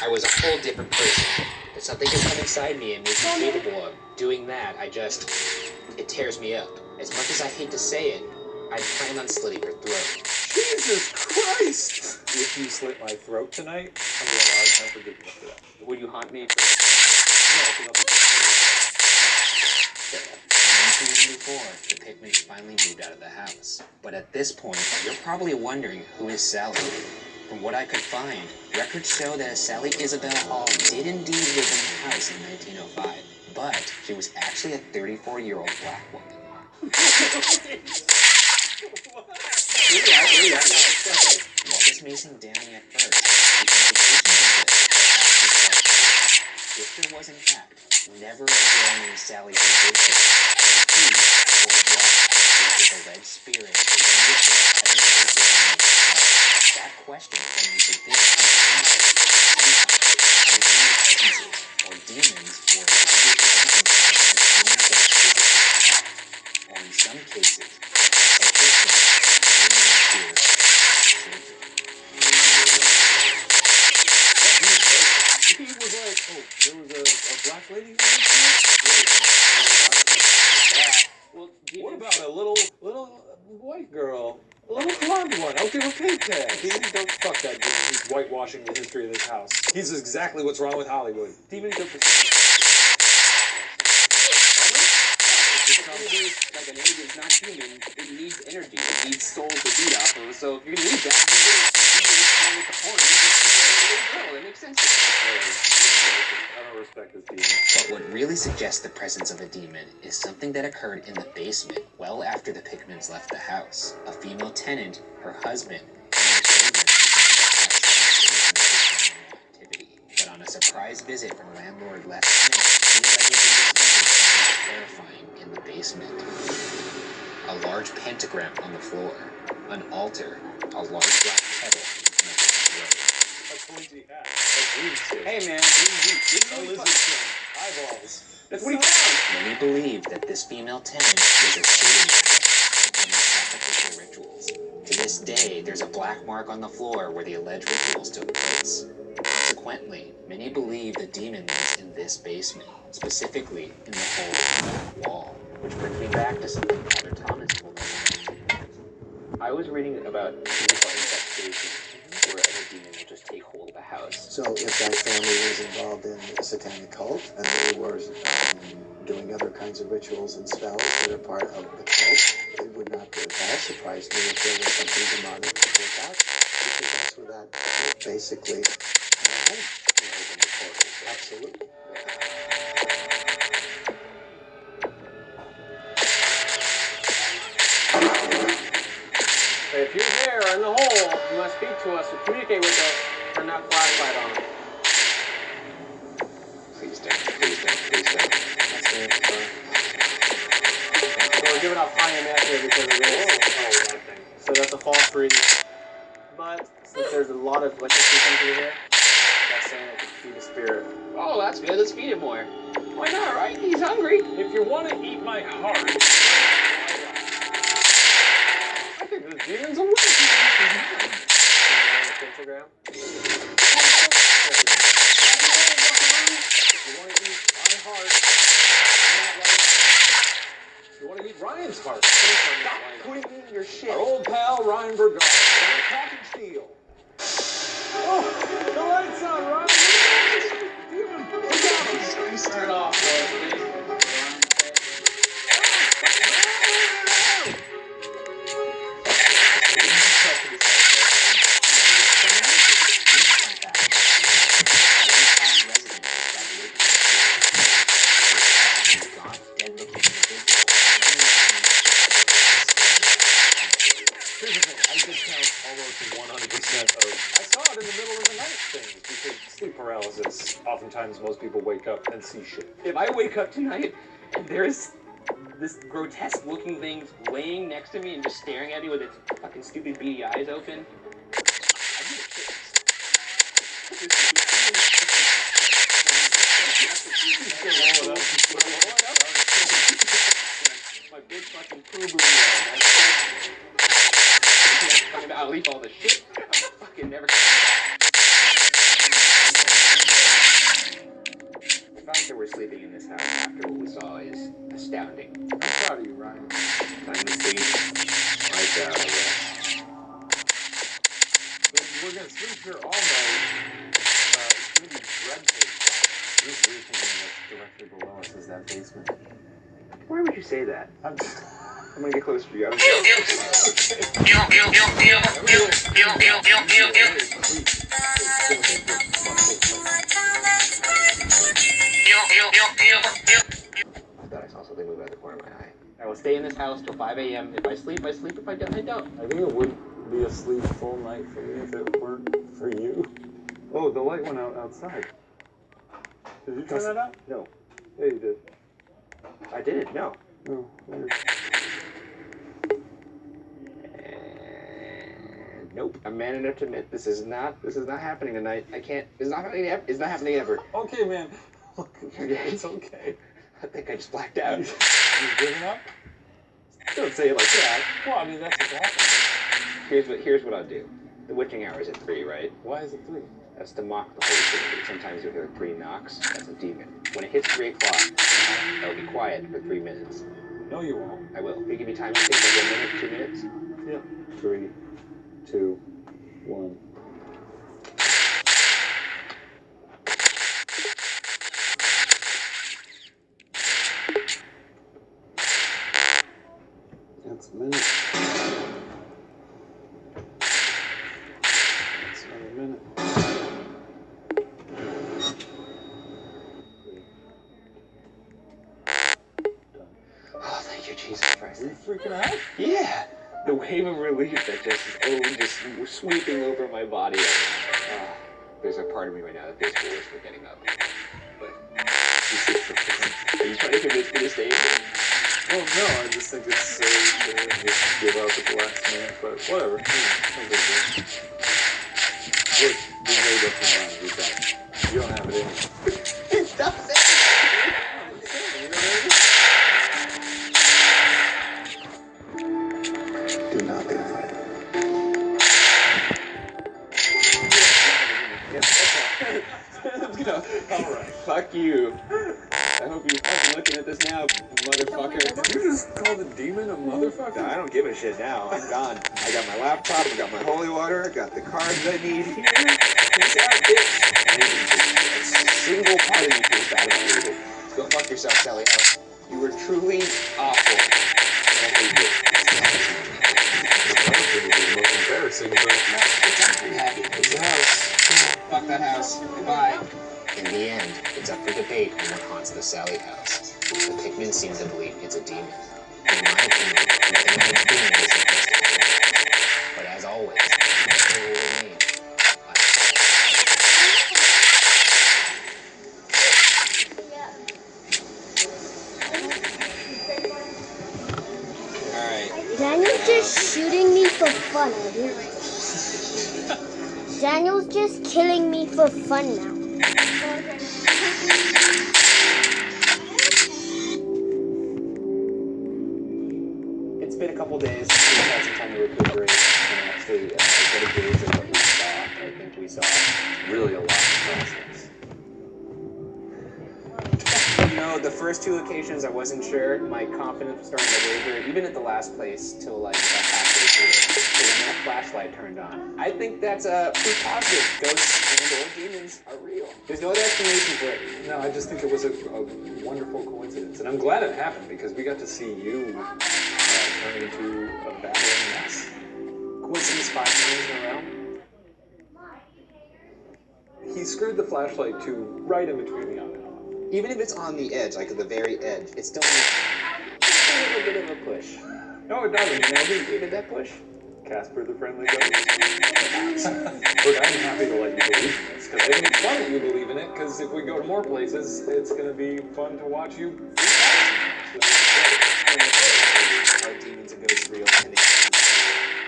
I was a whole different person. But something can come inside me and make me capable of doing that. It tears me up. As much as I hate to say it, I plan on slitting her throat. Jesus Christ! If you slit my throat tonight, I'm going to allow no forgiveness for that. Would you haunt me for that? No, because In 1994, the Pickmans finally moved out of the house. But at this point, you're probably wondering, who is Sally? From what I could find, records show that Sally Isabel Hall did indeed live in the house in 1905, but she was actually a 34-year-old black woman. While this may seem damning at first, the implications of this are actually if there was in fact never a girl named Sally who did this, then who or what is this alleged spirit who then reflects as a little girl named Sally? That question led me to this presences or demons were allegedly present themselves as humans that are physically or in some cases, he was like, there was a black lady who lived here? Well, What about a little white girl? A little blonde one. I'll give a pig tag. Don't fuck that demon. He's whitewashing the history of this house. He's exactly what's wrong with Hollywood. Demon don't like an energy is not human, it needs energy, it needs soul to beat off of. So if you need that, you need with the horn, it makes sense. I don't respect this demon. But what really suggests the presence of a demon is something that occurred in the basement well after the Pickmans left the house. A female tenant, her husband, and their children moved into the house activity. But on a surprise visit from landlord Les Smith, he allegedly discovered something terrifying in the basement. A large pentagram on the floor, an altar, a large black kettle, and a black robe. A pointy hat. A green stick. Hey man, A lizard tongue. Eyeballs. that's what he found. Many believe that this female tenant was a Satan performing sacrificial rituals. To this day, there's a black mark on the floor where the alleged rituals took place. Consequently, many believe the demon lives in this basement, specifically in the hole in the wall, which brings me back to something Father Thomas told I was reading about infestation where a demon will just take hold of a house. So if that family was involved in a satanic cult and they were doing other kinds of rituals and spells that are part of the cult, it would not at all surprise me if there was something demonic with that, because that's where that basically open the portal. Absolutely. If you're there in the hole, you must speak to us or communicate with us. Turn that flashlight on. Please don't. Please don't. Please don't. That's it. We're giving off high EMF here because of this. So that's a false reading. But since there's a lot of electricity coming through here, that's saying it could feed a spirit. Oh, that's good. Let's feed him more. Why not, right? He's hungry. If you want to eat my heart, I think the demon's awake. Pentagram. If you want to eat my heart, you want to eat Ryan's heart. Stop putting in your shit. Our old pal Ryan Bergard, talking steel. Oh, the lights on, Ryan. Demon, turn it off, please. Oftentimes, most people wake up and see shit. If I wake up tonight and there's this grotesque looking thing laying next to me and just staring at me with its fucking stupid beady eyes open, I'd be a shit. My big fucking poo-boo. I'll leave all the shit. I'm fucking never coming back. The fact that we're sleeping in this house after what we saw is astounding. I'm proud of you, Ryan. Time to sleep. Lights out, I guess. We're gonna sleep here all night. It's gonna be dreadful. This briefing that's directly below us is that basement. Why would you say that? I'm gonna get closer to you. I thought I saw something move out of the corner of my eye. I will stay in this house till 5 a.m. If I sleep, I sleep. If I don't, I don't. I think it would be a sleepful night for me if it weren't for you. Oh, the light went out outside. Did you turn that out? No. Yeah, you did. I didn't. No. No. Weird. Nope. I'm man enough to admit this is not happening tonight. I can't. It's not happening ever. It's not happening ever. Okay, man. Look, Okay. it's okay. I think I just blacked out. You've given up? Don't say it like that. Well, I mean, that's what's happening. Here's what I'll do. The witching hour is at 3, right? Why is it 3? That's to mock the Holy Trinity. Sometimes you'll hear 3 knocks. That's a demon. When it hits 3 o'clock, I'll be quiet for 3 minutes. No, you won't. I will. If you give me time, I think like 1 minute, 2 minutes. Yeah. 3, 2, 1. That's a minute. That's another minute. Oh, thank you, Jesus Christ. Are you freaking out? Yeah. The wave of relief that just sweeping over my body. There's a part of me right now that feels foolish for getting up. But are you trying to convince me to stay in here? Well, no, I just think it's silly to just give up at the last minute, but whatever. No big deal. Look, we made up your mind. We're done. You don't have it in you. Stop saying Do not be afraid. Let's go. All right. Fuck you. I hope you're fucking looking at this now, motherfucker. Did you just call the demon a motherfucker? I don't give a shit now. I'm gone. I got my laptop, I got my holy water, I got the cards I need here. Peace out, bitch. And a single part of me feels bad about leaving. Go fuck yourself, Sally House. You were truly awful. And I hate you. That would be the most embarrassing, but No, it's actually happy. It's the house. Fuck that house. Goodbye. In the end, it's up for debate on what haunts the Sally house. The Pikmin seem to believe it's a demon. In my opinion, nothing I've experienced is supposed to kill. But as always, the mystery will remain. Alright. Daniel's just shooting me for fun. Daniel's just killing me for fun now. It's been a couple days since we've had some time to recuperate and actually get a gauge of what we saw. I think we saw really a lot of process. You know, the first two occasions I wasn't sure. My confidence was starting to waver, even at the last place, till like about halfway through. So when that flashlight turned on, I think that's pretty positive. Ghosts and or demons are real. There's no other explanation for it. no, I just think it was a wonderful coincidence. And I'm glad it happened because we got to see you turn into a battling mess. Coincidence 5 times in a row. He screwed the flashlight to right in between the on and off. Even if it's on the edge, like at the very edge, it's still just a little bit of a push. No, it doesn't. You know, Who gave that push? Casper the Friendly Ghost. Look, I'm happy to let you believe in this, because I think it's fun that you believe in it, because if we go to more places, it's going to be fun to watch you freak out. Are demons and ghosts real? And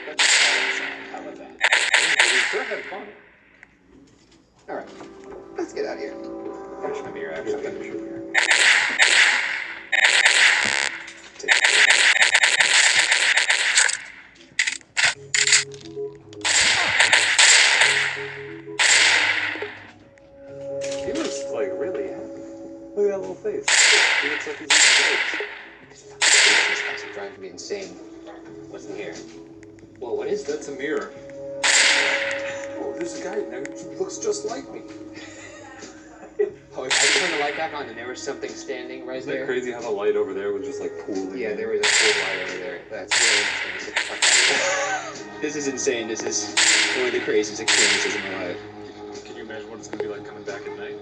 that's a solid sign. How about that? We sure had fun. Alright, let's get out of here. Finish my beer, Yeah, actually. finish your beer. He looks like really happy. Look at that little face. He looks like he's eating grapes. This house is driving me insane. What's in here? Whoa, what is That's a mirror. Oh, there's a guy there who looks just like me. Oh, I turned the light back on and there was something standing right Isn't it there. crazy how the light over there was just like pooling? Yeah, there was a full light over there. That's really interesting. Get the fuck out of here. This is insane. This is one of the craziest experiences in my life. Can you imagine what it's gonna be like coming back at night?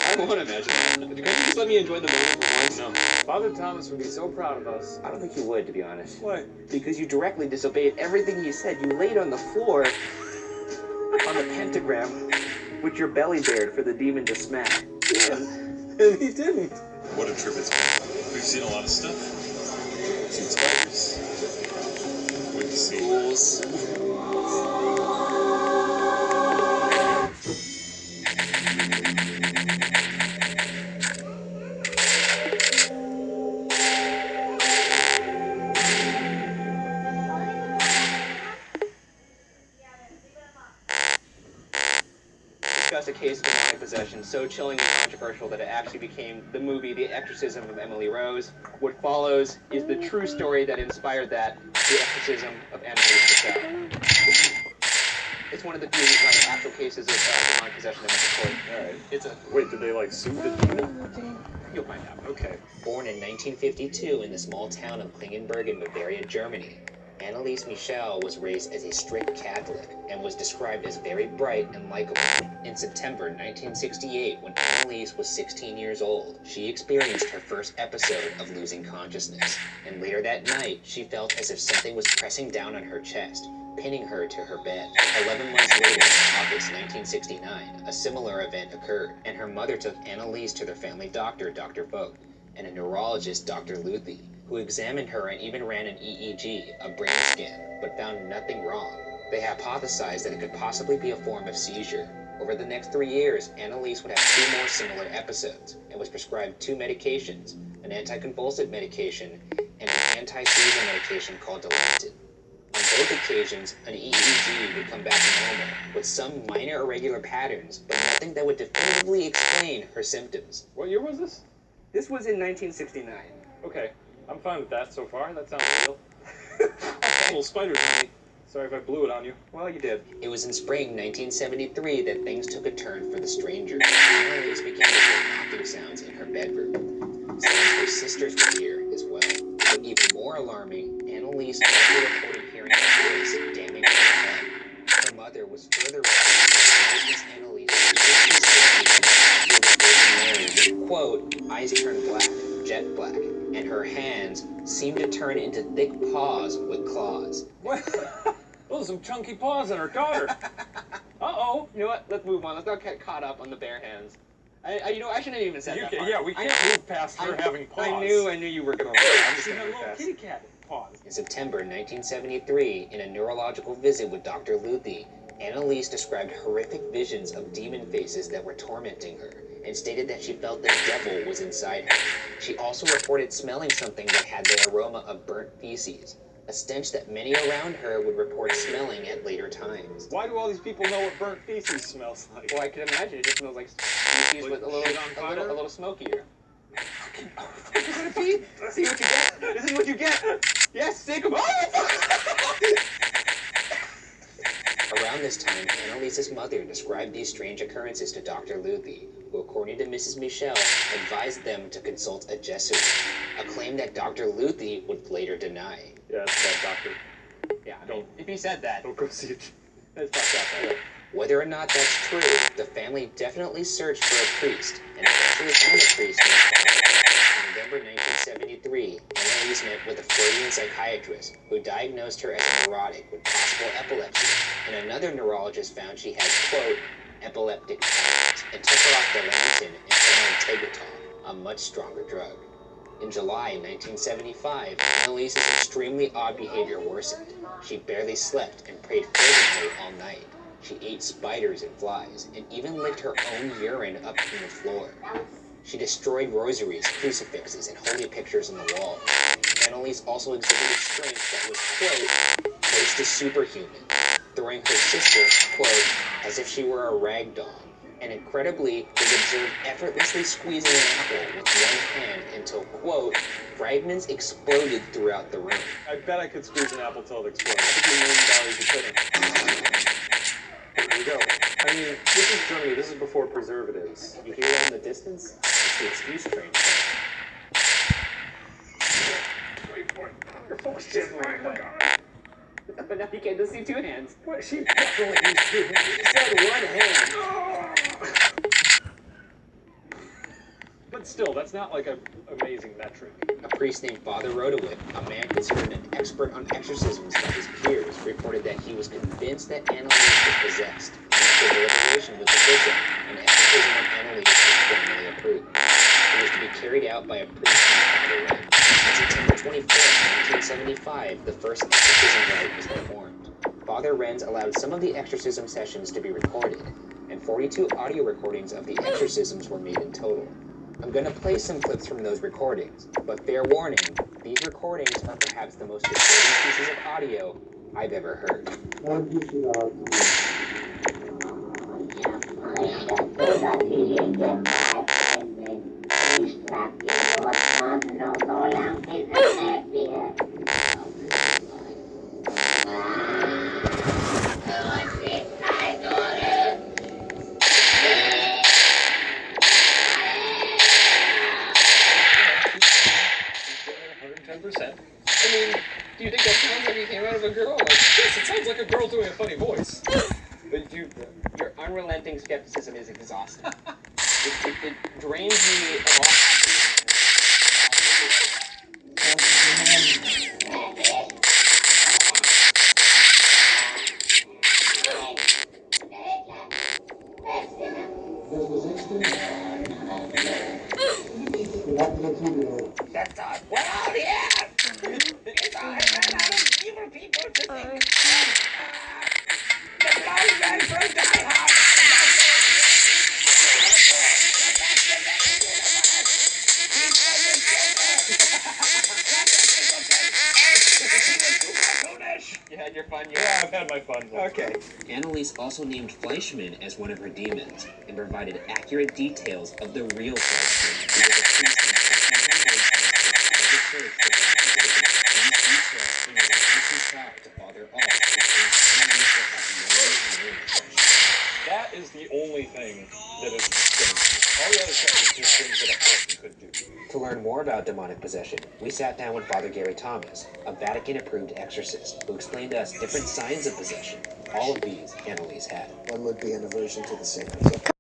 I don't want to imagine that. Can't you just let me enjoy the moment for once? No. Father Thomas would be so proud of us. I don't think you would, to be honest. Why? Because you directly disobeyed everything he said. You laid on the floor on the pentagram with your belly bared for the demon to smack. Yeah. And he didn't. What a trip it's been. We've seen a lot of stuff. Seen spiders. Went to see Ghouls. Discussed a case of demonic possession so chilling and controversial that it actually became the movie The Exorcism of Emily Rose. What follows is the true story that inspired that, The Exorcism of Annalise Michel. It's one of the few actual cases of demonic possession that went to court. Alright. It's a... Wait, did they like sue the demon? You'll find out. Okay. Born in 1952 in the small town of Klingenberg in Bavaria, Germany, Annalise Michel was raised as a strict Catholic and was described as very bright and likable. In September 1968, when Annalise was 16 years old, she experienced her first episode of losing consciousness, and later that night, she felt as if something was pressing down on her chest, pinning her to her bed. 11 months later, in August 1969, a similar event occurred, and her mother took Annalise to their family doctor, Dr. Vogt, and a neurologist, Dr. Luthi, who examined her and even ran an EEG, a brain scan, but found nothing wrong. They hypothesized that it could possibly be a form of seizure. Over the next 3 years, Annalise would have 2 more similar episodes and was prescribed 2 medications, an anticonvulsant medication and an anti-seizure medication called Dilantin. On both occasions, an EEG would come back normal, with some minor irregular patterns, but nothing that would definitively explain her symptoms. What year was this? This was in 1969. Okay, I'm fine with that so far. That sounds real. Little spiders in me. Sorry if I blew it on you. Well, you did. It was in spring 1973 that things took a turn for the stranger. Annalise began to hear knocking sounds in her bedroom. Sounds her sisters would hear as well. But even more alarming, Annalise also reported hearing a voice damning her head. Her mother was further witness Annalise with, quote, eyes turned black, jet black, and her hands seemed to turn into thick paws with claws. What? Those are some chunky paws on her daughter. Uh-oh. You know what? Let's move on. Let's not get caught up on the bare hands. I shouldn't have even said that part. Yeah, we can't move past her having paws. I knew you were going to learn. I'm just She going had to little confess. kitty cat paws. In September 1973, in a neurological visit with Dr. Luthi, Annalise described horrific visions of demon faces that were tormenting her and stated that she felt the devil was inside her. She also reported smelling something that had the aroma of burnt feces, a stench that many around her would report smelling at later times. Why do all these people know what burnt feces smells like? Well, I can imagine it just smells like feces Like with a shit on fire? little smokier. See what you get? This is what you get. Yes, sick of. Around this time, Annalise's mother described these strange occurrences to Dr. Luthi, who, according to Mrs. Michel, advised them to consult a Jesuit, a claim that Dr. Luthi would later deny. Yeah, it's a bad doctor. Yeah, if he said that, Don't go see it. that's fucked up, right? Whether or not that's true, the family definitely searched for a priest and eventually found a priest in November 1973. Annalise met with a Freudian psychiatrist who diagnosed her as a neurotic with possible epilepsy, and another neurologist found she had, quote, epileptic patterns, and took her off the Dilantin and put her on Tegretol, a much stronger drug. In July 1975, Annalise's extremely odd behavior worsened. She barely slept and prayed fervently all night. She ate spiders and flies, and even licked her own urine up from the floor. She destroyed rosaries, crucifixes, and holy pictures on the wall. Annalise also exhibited strength that was, quote, close to superhuman, throwing her sister, quote, as if she were a rag doll. And incredibly, was observed effortlessly squeezing an apple with one hand until, quote, fragments exploded throughout the room. I bet I could squeeze an apple till it exploded. $50 million you couldn't. Here we go. I mean, this is Germany. This is before preservatives. You hear that in the distance? It's the excuse train. Wait for it. Your folks did right. But now you can't just see two hands. What? She definitely used two hands. You said one hand. But still, that's not like an amazing metric. A priest named Father Rodowit, a man considered an expert on exorcisms by his peers, reported that he was convinced that Annalise was possessed. And after deliberation with the bishop, an exorcism of Annalise was formally approved. It was to be carried out by a priest named Father Wren. On September 24th, 1975, the first exorcism rite was performed. Father Wren's allowed some of the exorcism sessions to be recorded, and 42 audio recordings of the exorcisms were made in total. I'm going to play some clips from those recordings, but fair warning, these recordings are perhaps the most disturbing pieces of audio I've ever heard. I mean, do you think that sounds like it came out of a girl? Like, Yes, it sounds like a girl doing a funny voice. but your unrelenting skepticism is exhausting. It drains me of all. That's not. Well, yeah! It's all I ran out of evil people to think. The blind man from Die Hard! You had your fun, Yeah, I've had my fun. Okay. Annalise also named Fleischmann as one of her demons and provided accurate details of the real Fleischmann, who was a priest in search for God's awakening. These details seem as an ancient shock to Father Alt, who claims enemies that have no possession. That is the only thing that is strange. All the other stuff is just things that a person could do. To learn more about demonic possession, we sat down with Father Gary Thomas, a Vatican-approved exorcist, who explained to us different signs of possession. All of these Annalise had. One would be an aversion to the sacred.